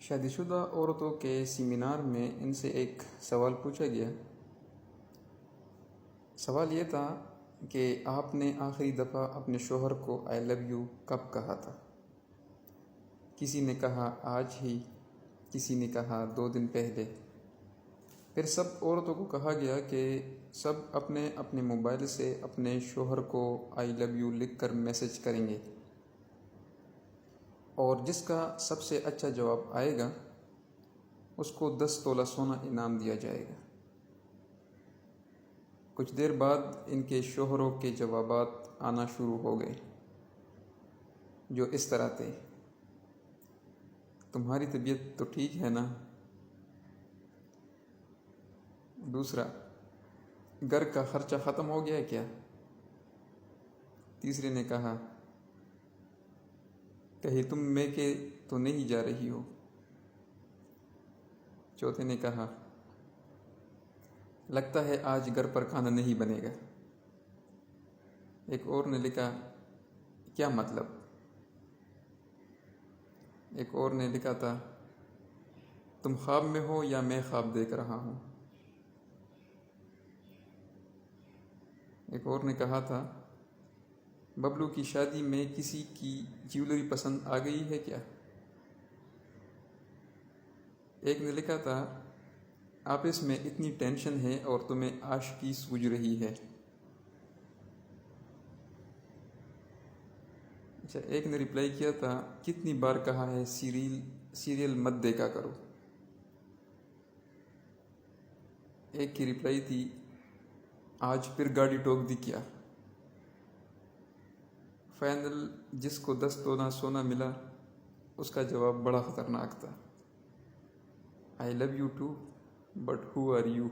शादीशुदा औरतों के सेमिनार में इनसे एक सवाल पूछा गया। सवाल ये था कि आपने आखिरी दफ़ा अपने शोहर को आई लव यू कब कहा था। किसी ने कहा आज ही, किसी ने कहा 2 दिन पहले। फिर सब औरतों को कहा गया कि सब अपने अपने मोबाइल से अपने शोहर को आई लव यू लिख कर मैसेज करेंगे और जिसका सबसे अच्छा जवाब आएगा उसको 10 तोला सोना इनाम दिया जाएगा। कुछ देर बाद इनके शोहरों के जवाबात आना शुरू हो गए जो इस तरह थे। तुम्हारी तबीयत तो ठीक है ना। दूसरा, घर का खर्चा ख़त्म हो गया क्या। तीसरे ने कहा कहीं तुम मैके तो नहीं जा रही हो। चौथे ने कहा लगता है आज घर पर खाना नहीं बनेगा। एक और ने लिखा क्या मतलब। एक और ने लिखा था तुम ख्वाब में हो या मैं ख्वाब देख रहा हूँ। एक और ने कहा था बबलू की शादी में किसी की ज्वेलरी पसंद आ गई है क्या। एक ने लिखा था आपस में इतनी टेंशन है और तुम्हें आशिकी सूझ रही है। अच्छा, एक ने रिप्लाई किया था कितनी बार कहा है सीरियल मत देखा करो। एक की रिप्लाई थी आज फिर गाड़ी ठोक दी क्या। फाइनल जिसको 10 तोला सोना मिला उसका जवाब बड़ा ख़तरनाक था। I love you too but who are you.